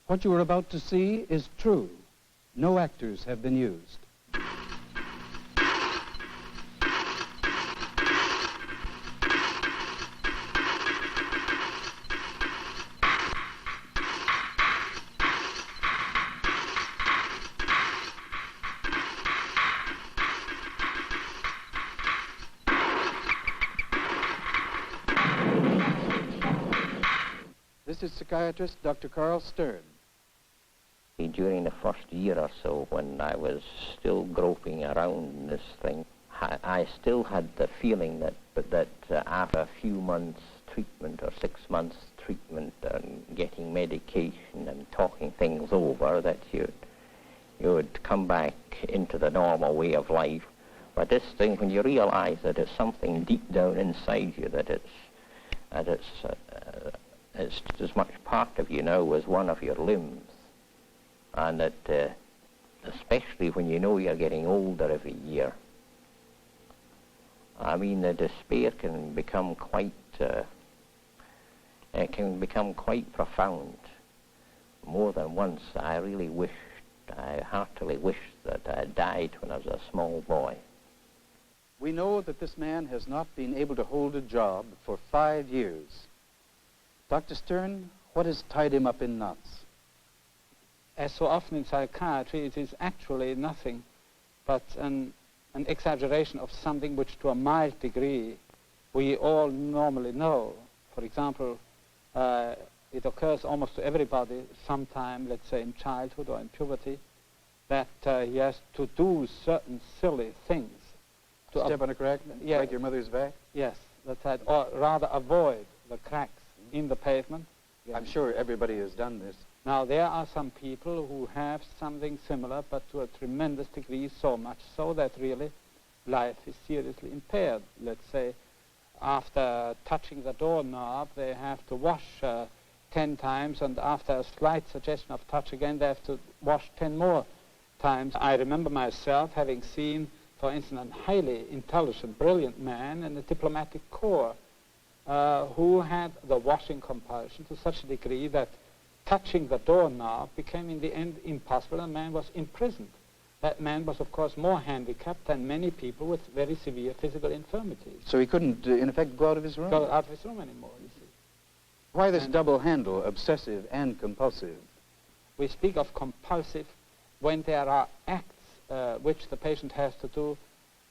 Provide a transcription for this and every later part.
What you are about to see is true. No actors have been used. This is psychiatrist Dr. Carl Stern. During the first year or so, when I was still groping around in this thing, I still had the feeling that after a few months treatment or 6 months treatment and getting medication and talking things over, that you would come back into the normal way of life. But this thing, when you realize that there's something deep down inside you, that it's as much part of you now as one of your limbs, and that especially when you know you're getting older every year, I mean, the despair can become quite profound. More than once, I heartily wished that I had died when I was a small boy. We know that this man has not been able to hold a job for 5 years. Dr. Stern, what has tied him up in knots? As so often in psychiatry, it is actually nothing but an exaggeration of something which, to a mild degree, we all normally know. For example, it occurs almost to everybody sometime, let's say in childhood or in puberty, that he has to do certain silly things. To step on a crack, yeah, break your mother's back? Yes, that's right. Or rather avoid the cracks in the pavement. Yeah. I'm sure everybody has done this. Now, there are some people who have something similar, but to a tremendous degree, so much so that really life is seriously impaired. Let's say after touching the doorknob, they have to wash 10 times, and after a slight suggestion of touch again, they have to wash 10 more times. I remember myself having seen, for instance, a highly intelligent, brilliant man in the diplomatic corps who had the washing compulsion to such a degree that touching the doorknob became in the end impossible, and the man was imprisoned. That man was, of course, more handicapped than many people with very severe physical infirmities. So he couldn't, in effect, go out of his room? Go out of his room anymore, you see. Why this double handle, obsessive and compulsive? We speak of compulsive when there are acts which the patient has to do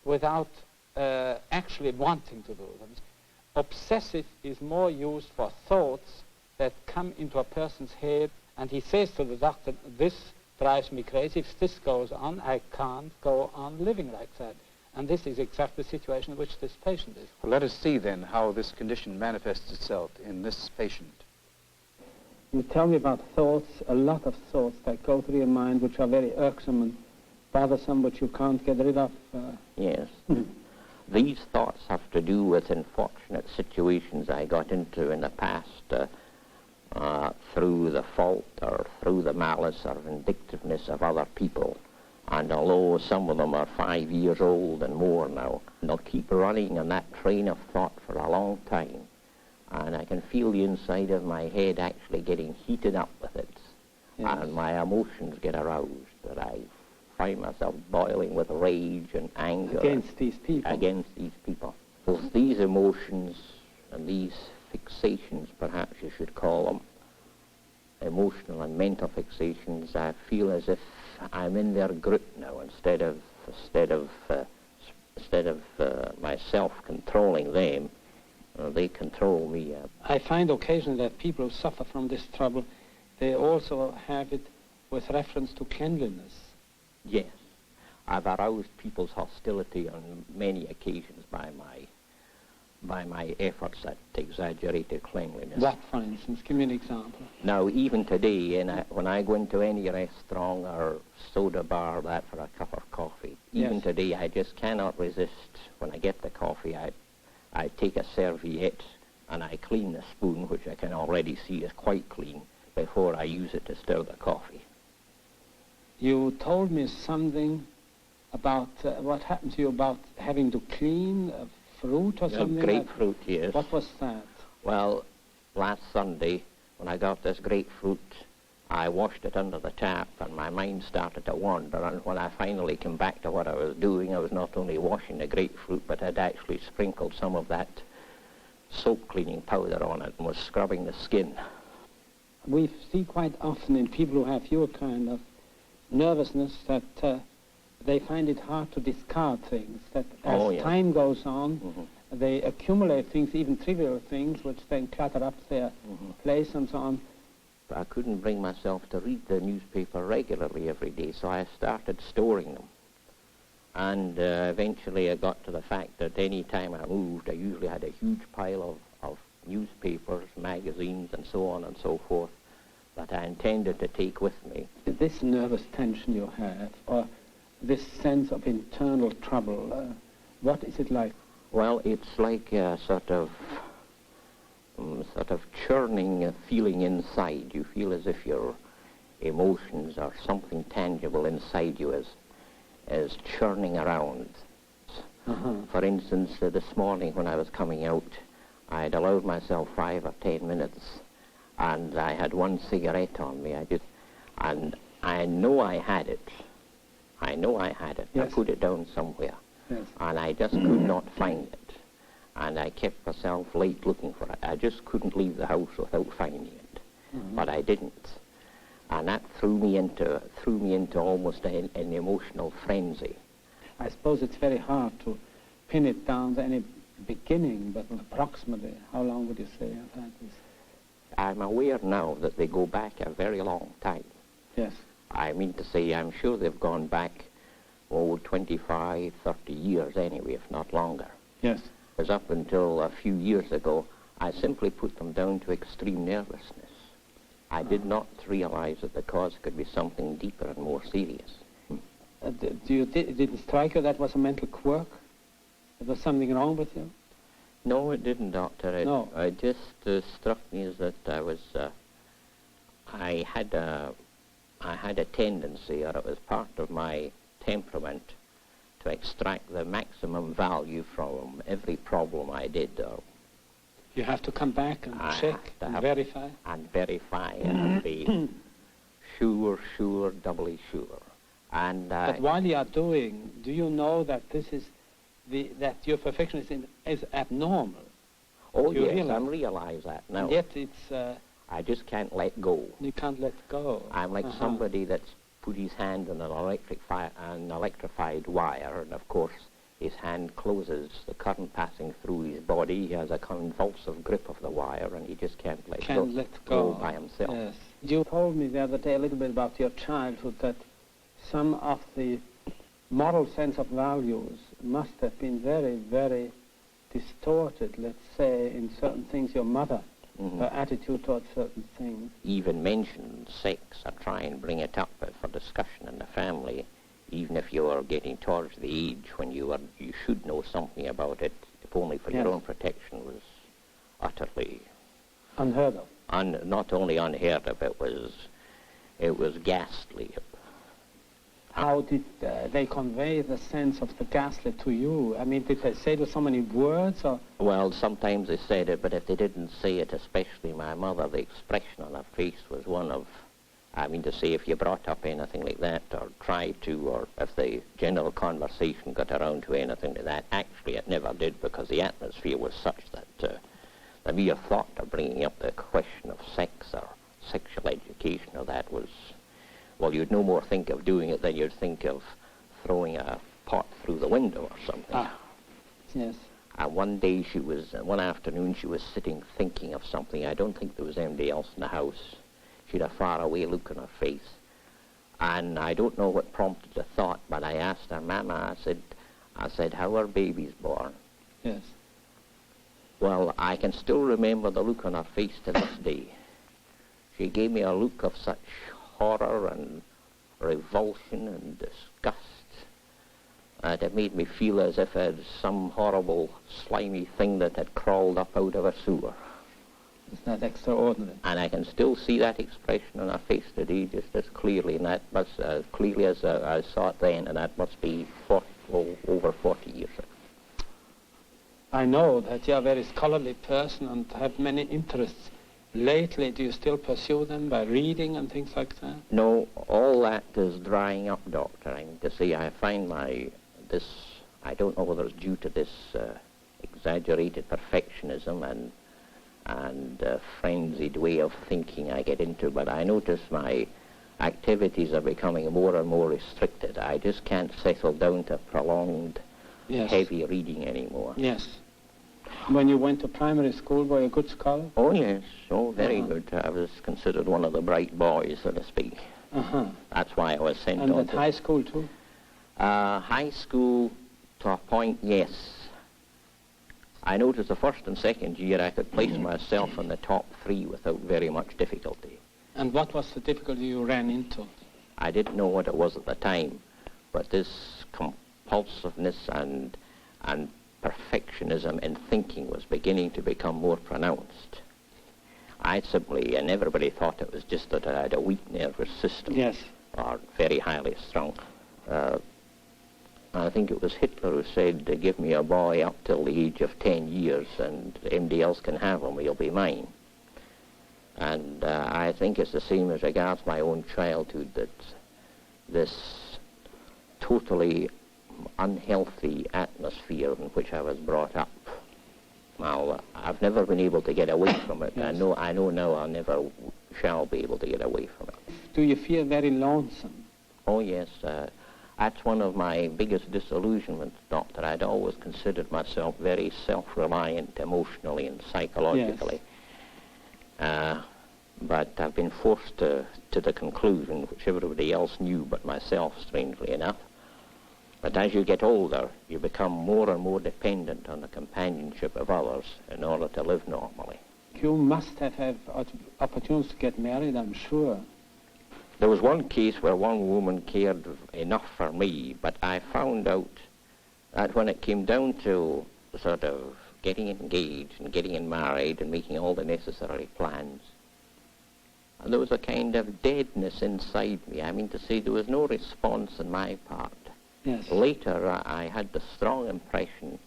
without actually wanting to do them. Obsessive is more used for thoughts that come into a person's head, and he says to the doctor, this drives me crazy. If this goes on, I can't go on living like that. And this is exactly the situation in which this patient is. Well, let us see then how this condition manifests itself in this patient. You tell me about thoughts, a lot of thoughts that go through your mind which are very irksome and bothersome, but you can't get rid of. Yes. These thoughts have to do with unfortunate situations I got into in the past through the fault or through the malice or vindictiveness of other people. And although some of them are 5 years old and more now, they'll keep running on that train of thought for a long time. And I can feel the inside of my head actually getting heated up with it. Yes. And my emotions get aroused, that I find myself boiling with rage and anger. Against these people. Against these people. So these emotions and these fixations, perhaps you should call them, emotional and mental fixations, I feel as if I'm in their grip now instead of myself controlling them. They control me. I find occasionally that people who suffer from this trouble, they also have it with reference to cleanliness. Yes. I've aroused people's hostility on many occasions by my efforts at exaggerated cleanliness. What, for instance? Give me an example. Now, even today, when I go into any restaurant or soda bar for a cup of coffee, even yes. today I just cannot resist. When I get the coffee, I take a serviette and I clean the spoon, which I can already see is quite clean, before I use it to stir the coffee. You told me something about what happened to you about having to clean fruit or something? Grapefruit, yes. What was that? Well, last Sunday, when I got this grapefruit I washed it under the tap, and my mind started to wander, and when I finally came back to what I was doing, I was not only washing the grapefruit, but I'd actually sprinkled some of that soap cleaning powder on it and was scrubbing the skin. We see quite often in people who have your kind of nervousness that they find it hard to discard things, that as time goes on, they accumulate things, even trivial things, which then clutter up their place and so on. I couldn't bring myself to read the newspaper regularly every day, so I started storing them. And eventually I got to the fact that any time I moved, I usually had a huge pile of newspapers, magazines, and so on and so forth that I intended to take with me. This nervous tension you have, or this sense of internal trouble, what is it like? Well, it's like a sort of churning feeling inside. You feel as if your emotions or something tangible inside you is churning around. For instance, this morning when I was coming out, I had allowed myself 5 or 10 minutes, and I had one cigarette on me. And I know I had it. I know I had it. Yes. I put it down somewhere, and I just could not find it. And I kept myself late looking for it. I just couldn't leave the house without finding it, but I didn't. And that threw me into almost an emotional frenzy. I suppose it's very hard to pin it down to any beginning, but approximately, how long would you say that is? I'm aware now that they go back a very long time. Yes. I mean to say, I'm sure they've gone back, 25, 30 years anyway, if not longer. Yes. Because up until a few years ago, I simply put them down to extreme nervousness. I did not realize that the cause could be something deeper and more serious. Did it strike you that was a mental quirk? There was something wrong with you? No, it didn't, Doctor. It just struck me as that I had a tendency, or it was part of my temperament, to extract the maximum value from every problem I did. You have to come back and check and verify? And verify and be sure, doubly sure. And but while you are doing, do you know that this is that your perfectionism is abnormal? Oh, you yes, I realize that now. And yet it's... I just can't let go. You can't let go. I'm like somebody that's put his hand on an electrified wire, and of course his hand closes, the current passing through his body. He has a convulsive grip of the wire, and he just can't let go by himself. Yes. You told me the other day a little bit about your childhood, that some of the moral sense of values must have been very, very distorted, let's say, in certain things. Your mother, her attitude towards certain things. Even mention sex or try and bring it up for discussion in the family, even if you are getting towards the age when you should know something about it, if only for your own protection, was utterly unheard of. Not only unheard of, it was ghastly. How did they convey the sense of the ghastly to you? I mean, did they say it with so many words, or? Well, sometimes they said it, but if they didn't say it, especially my mother, the expression on her face was one of, I mean to say, if you brought up anything like that, or tried to, or if the general conversation got around to anything like that, actually it never did, because the atmosphere was such that the mere thought of bringing up the question of sex or sexual education or that was, well, you'd no more think of doing it than you'd think of throwing a pot through the window or something. Yes. And one afternoon she was sitting thinking of something. I don't think there was anybody else in the house. She had a faraway look on her face. And I don't know what prompted the thought, but I asked her, Mama, I said, how are babies born? Yes. Well, I can still remember the look on her face to this day. She gave me a look of such horror and revulsion and disgust that it made me feel as if it had some horrible slimy thing that had crawled up out of a sewer. Isn't that extraordinary? And I can still see that expression on her face today just as clearly, and that was as clearly as I saw it then, and that must be over 40 years ago. I know that you're a very scholarly person and have many interests lately, do you still pursue them by reading and things like that? No, all that is drying up, Doctor. I mean to say, I find I don't know whether it's due to this exaggerated perfectionism and frenzied way of thinking I get into, but I notice my activities are becoming more and more restricted. I just can't settle down to prolonged, heavy reading anymore. Yes. When you went to primary school, were you a good scholar? Oh, yes. Oh, very good. I was considered one of the bright boys, so to speak. That's why I was sent on. And at high school, too? High school, to a point, yes. I noticed the first and second year I could place myself in the top 3 without very much difficulty. And what was the difficulty you ran into? I didn't know what it was at the time, but this compulsiveness and perfectionism in thinking was beginning to become more pronounced. And everybody thought it was just that I had a weak nervous system. Yes. Or very highly strung. I think it was Hitler who said, give me a boy up till the age of 10 years and anybody else can have him, he'll be mine. And I think it's the same as regards my own childhood, that this totally unhealthy atmosphere in which I was brought up, well, I've never been able to get away from it. Yes. I know now I never shall be able to get away from it. Do you feel very lonesome? Oh, yes. That's one of my biggest disillusionments, Doctor. I'd always considered myself very self-reliant emotionally and psychologically. Yes. But I've been forced to the conclusion, which everybody else knew but myself, strangely enough, but as you get older, you become more and more dependent on the companionship of others in order to live normally. You must have had opportunities to get married, I'm sure. There was one case where one woman cared enough for me, but I found out that when it came down to sort of getting engaged and getting married and making all the necessary plans, there was a kind of deadness inside me. I mean to say, there was no response on my part. Yes. Later, I had the strong impression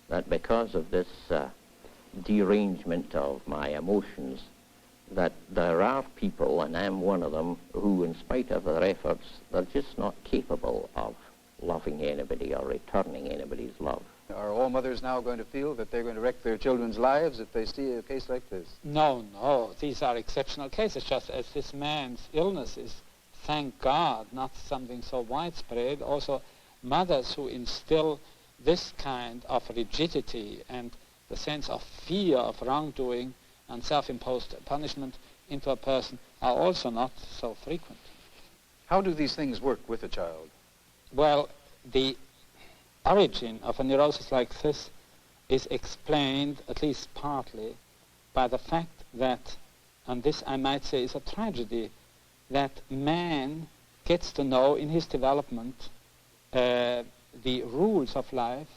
that because of this derangement of my emotions, that there are people, and I'm one of them, who, in spite of their efforts, they're just not capable of loving anybody or returning anybody's love. Are all mothers now going to feel that they're going to wreck their children's lives if they see a case like this? No. These are exceptional cases, just as this man's illness is, thank God, not something so widespread. Also, mothers who instill this kind of rigidity and the sense of fear of wrongdoing and self-imposed punishment into a person are also not so frequent. How do these things work with a child? Well, the origin of a neurosis like this is explained, at least partly, by the fact that, and this I might say is a tragedy, that man gets to know in his development the rules of life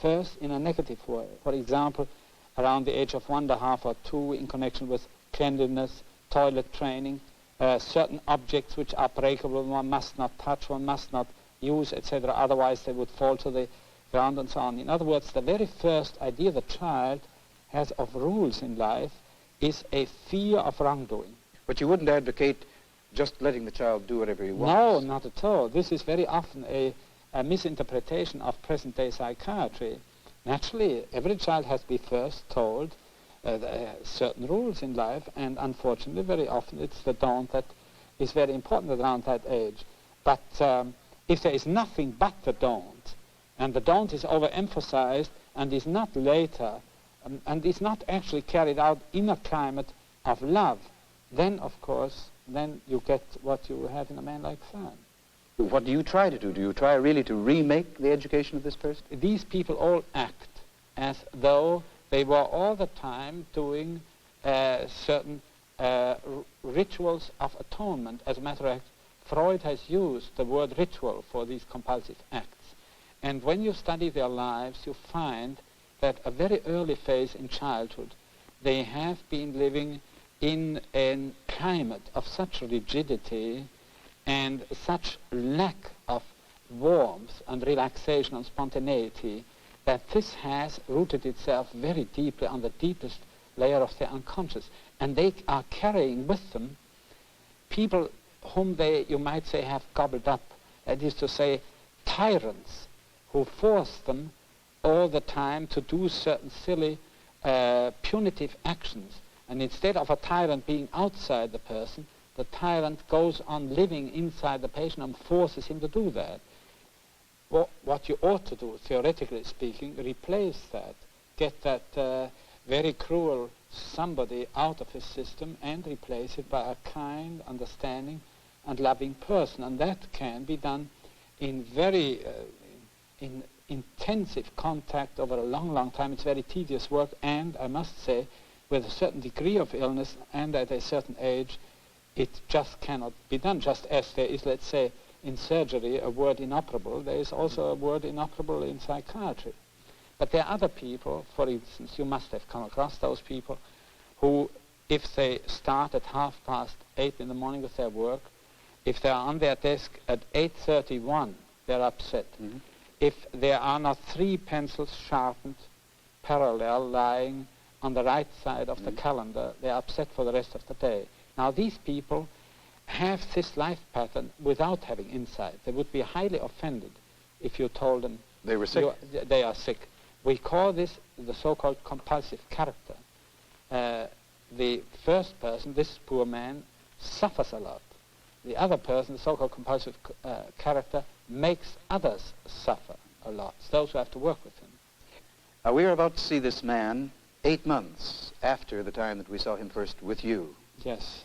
first in a negative way. For example, around the age of 1.5 or 2, in connection with cleanliness, toilet training, certain objects which are breakable, one must not touch, one must not use, etc., otherwise they would fall to the ground and so on. In other words, the very first idea the child has of rules in life is a fear of wrongdoing. But you wouldn't advocate just letting the child do whatever he wants? No, not at all. This is very often a misinterpretation of present-day psychiatry. Naturally, every child has to be first told certain rules in life, and unfortunately, very often it's the don't that is very important around that age. But if there is nothing but the don't, and the don't is overemphasized and is not later, and is not actually carried out in a climate of love, then, of course, then you get what you have in a man like that. What do you try to do? Do you try really to remake the education of this person? These people all act as though they were all the time doing certain rituals of atonement. As a matter of fact, Freud has used the word ritual for these compulsive acts. And when you study their lives, you find that a very early phase in childhood, they have been living in a climate of such rigidity and such lack of warmth and relaxation and spontaneity that this has rooted itself very deeply on the deepest layer of their unconscious. And they are carrying with them people whom they, you might say, have gobbled up. That is to say, tyrants who force them all the time to do certain silly punitive actions. And instead of a tyrant being outside the person, the tyrant goes on living inside the patient and forces him to do that. Well, what you ought to do, theoretically speaking, replace that, get that very cruel somebody out of his system and replace it by a kind, understanding, and loving person. And that can be done in very intensive contact over a long, long time. It's very tedious work, and I must say, with a certain degree of illness and at a certain age, it just cannot be done. Just as there is, let's say, in surgery a word inoperable, there is also a word inoperable in psychiatry. But there are other people, for instance, you must have come across those people, who, if they start at 8:30 in the morning with their work, if they are on their desk at 8:31, they're upset. Mm-hmm. If there are not 3 pencils sharpened, parallel, lying on the right side of the calendar, they're upset for the rest of the day. Now, these people have this life pattern without having insight. They would be highly offended if you told them they were sick. They are sick. We call this the so-called compulsive character. The first person, this poor man, suffers a lot. The other person, the so-called compulsive character, makes others suffer a lot. It's those who have to work with him. We are about to see this man 8 months after the time that we saw him first with you. Yes.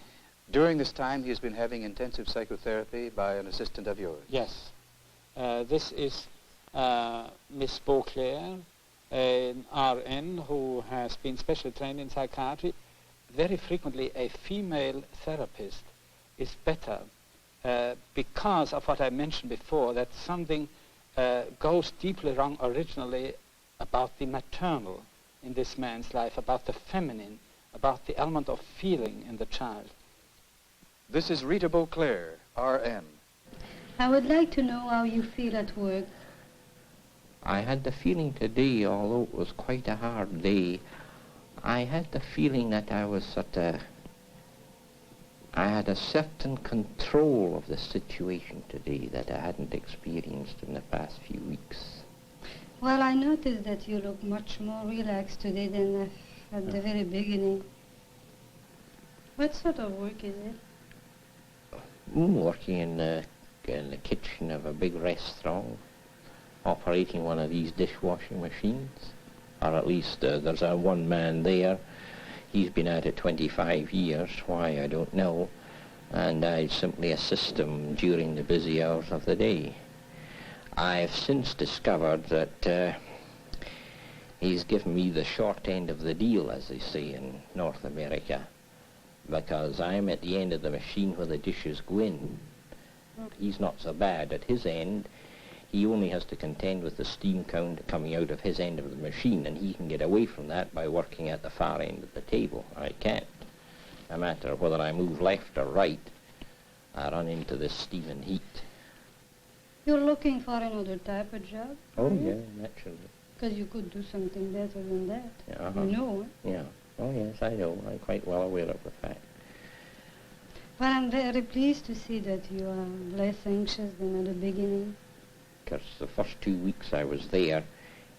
During this time, he has been having intensive psychotherapy by an assistant of yours. Yes. This is Miss Beauclair, an RN who has been specially trained in psychiatry. Very frequently, a female therapist is better because of what I mentioned before, that something goes deeply wrong originally about the maternal in this man's life, about the feminine, about the element of feeling in the child. This is Rita Beauclair, RN. I would like to know how you feel at work. I had the feeling today, although it was quite a hard day, I had the feeling that I had a certain control of the situation today that I hadn't experienced in the past few weeks. Well, I noticed that you look much more relaxed today than at the very beginning. What sort of work is it? Working in the kitchen of a big restaurant, operating one of these dishwashing machines. Or at least there's one man there. He's been at it 25 years, why I don't know, and I simply assist him during the busy hours of the day. I've since discovered that he's given me the short end of the deal, as they say in North America, because I'm at the end of the machine where the dishes go in. He's not so bad at his end. He only has to contend with the steam count coming out of his end of the machine, and he can get away from that by working at the far end of the table. I can't. No matter whether I move left or right, I run into this steam and heat. You're looking for another type of job? Oh, yeah, naturally. Because you could do something better than that. Uh-huh. You know, Yeah. Oh, yes, I know. I'm quite well aware of the fact. Well, I'm very pleased to see that you are less anxious than at the beginning. Because the first 2 weeks I was there,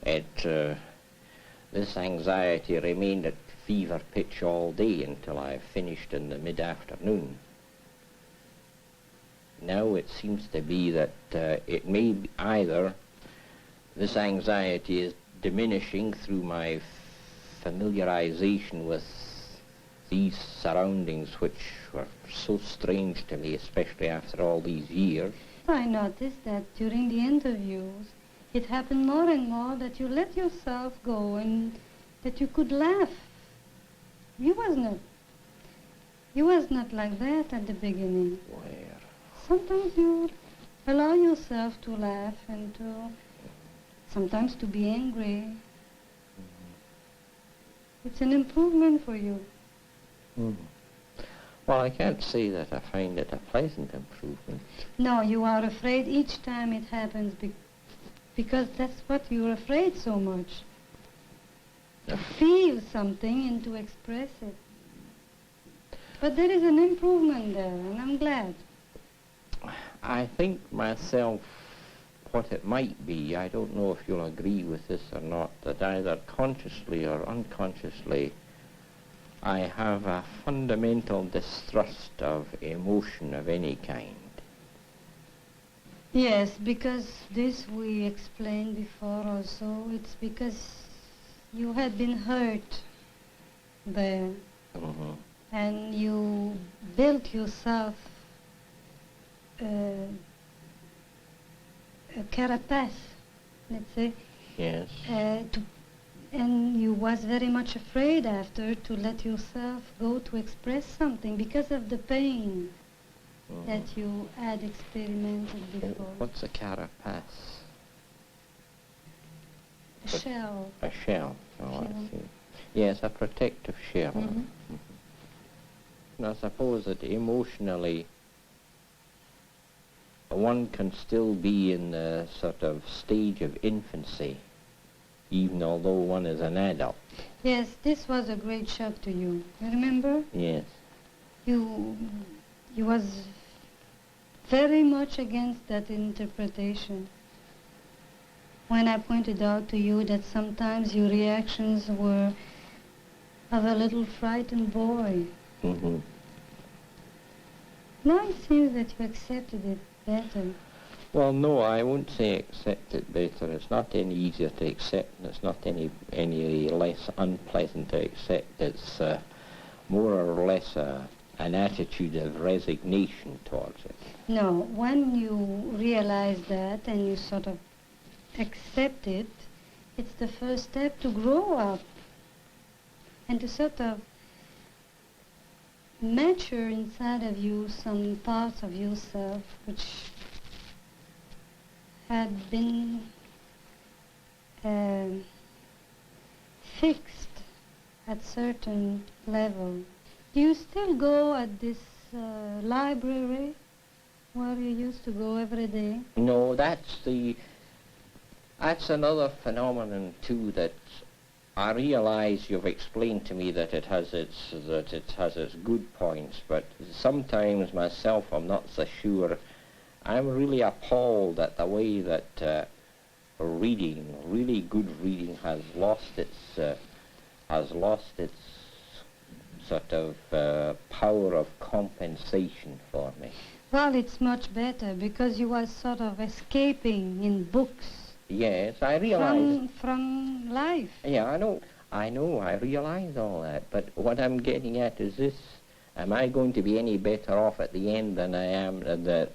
this anxiety remained at fever pitch all day until I finished in the mid-afternoon. Now it seems to be that it may be either this anxiety is diminishing through my familiarization with these surroundings which were so strange to me, especially after all these years. I noticed that during the interviews, it happened more and more that you let yourself go and that you could laugh. You was not like that at the beginning. Where? Sometimes you allow yourself to laugh and sometimes to be angry. It's an improvement for you. Well, I can't say that I find it a pleasant improvement. No, you are afraid each time it happens because that's what you're afraid so much. feel something and to express it. But there is an improvement there, and I'm glad. I think myself what it might be, I don't know if you'll agree with this or not, that either consciously or unconsciously I have a fundamental distrust of emotion of any kind. Yes, because this we explained before also. It's because you had been hurt there. Mm-hmm. And you built yourself a carapace, let's say. Yes. And you was very much afraid after to let yourself go to express something because of the pain that you had experimented before. What's a carapace? A shell. A shell. Oh, I see. Yes, a protective shell. Mm-hmm. Mm-hmm. And I suppose that emotionally one can still be in the sort of stage of infancy, even although one is an adult. Yes, this was a great shock to you. You remember? Yes. You was very much against that interpretation. When I pointed out to you that sometimes your reactions were of a little frightened boy. Mm-hmm. Now it seems that you accepted it better. Well, no, I won't say accept it better. It's not any easier to accept, and it's not any less unpleasant to accept. It's more or less an attitude of resignation towards it. No, when you realize that and you sort of accept it, it's the first step to grow up and to sort of mature inside of you some parts of yourself which had been fixed at certain level. Do you still go at this library where you used to go every day? No, that's another phenomenon too that I realize you've explained to me that it has its good points, but sometimes myself I'm not so sure. I'm really appalled at the way that reading, really good reading, has lost its sort of power of compensation for me. Well, it's much better because you are sort of escaping in books. Yes, I realize. From life. Yeah, I know, I realize all that. But what I'm getting at is this: am I going to be any better off at the end than I am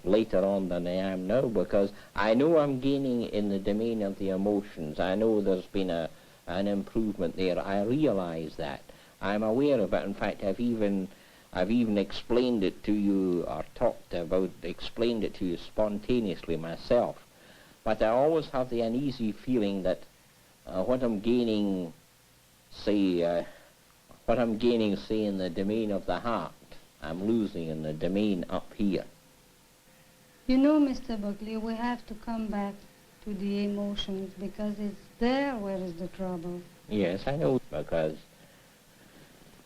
later on than I am now? Because I know I'm gaining in the domain of the emotions. I know there's been an improvement there. I realize that. I'm aware of it. In fact, I've even explained it to you, or explained it to you spontaneously myself. But I always have the uneasy feeling that what I'm gaining, say, in the domain of the heart, I'm losing in the domain up here. You know, Mr. Buckley, we have to come back to the emotions because it's there where is the trouble. Yes, I know, because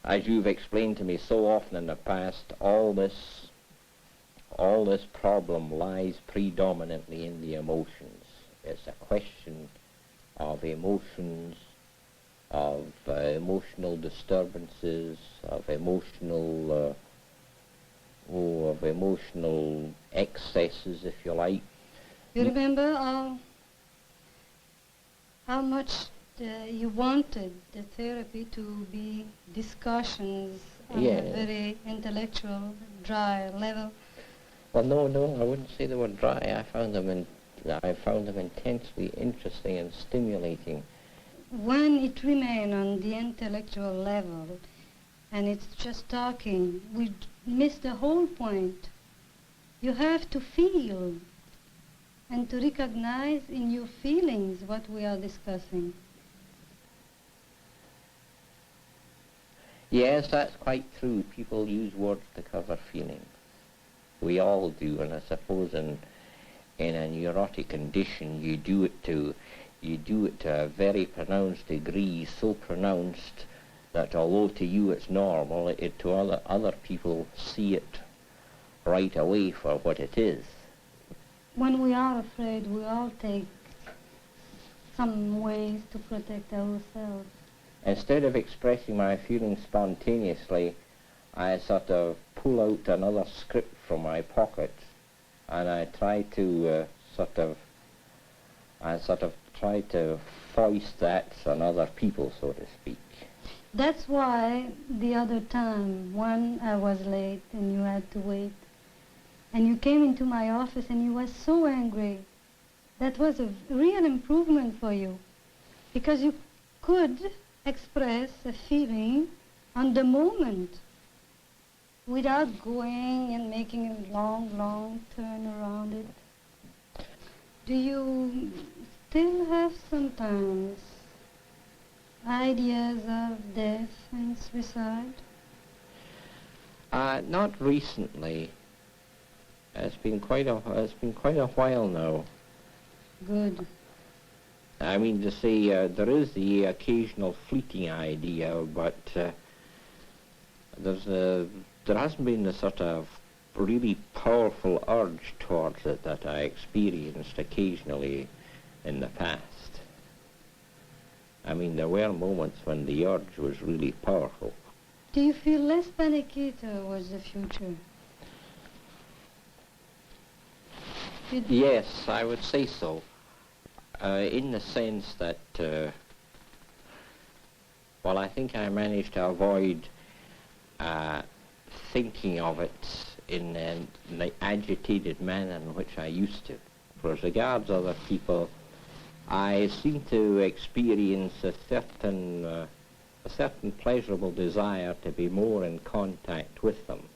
as you've explained to me so often in the past, all this problem lies predominantly in the emotions. It's a question of emotions, of emotional disturbances, of emotional excesses, if you like. You remember how much you wanted the therapy to be discussions on a very intellectual, dry level? Well, no, I wouldn't say they were dry. I found them intensely interesting and stimulating. When it remains on the intellectual level and it's just talking, we miss the whole point. You have to feel and to recognize in your feelings what we are discussing. Yes, that's quite true. People use words to cover feelings. We all do, and I suppose in a neurotic condition you do it to you do it to a very pronounced degree, so pronounced that although to you it's normal, to other people see it right away for what it is. When we are afraid, we all take some ways to protect ourselves. Instead of expressing my feelings spontaneously, I sort of pull out another script from my pocket, and I try to try to foist that on other people, so to speak. That's why the other time, when I was late and you had to wait, and you came into my office and you were so angry, that was a real improvement for you, because you could express a feeling on the moment without going and making a long turn around it. Do you still have sometimes ideas of death and suicide? Not recently. It's been quite a while now. Good. I mean to say, there is the occasional fleeting idea, but there hasn't been the sort of really powerful urge towards it that I experienced occasionally in the past. I mean, there were moments when the urge was really powerful. Do you feel less panicky towards the future? Yes, I would say so. In the sense that, well, I think I managed to avoid thinking of it in the agitated manner in which I used to. For as regards other people, I seem to experience a certain pleasurable desire to be more in contact with them.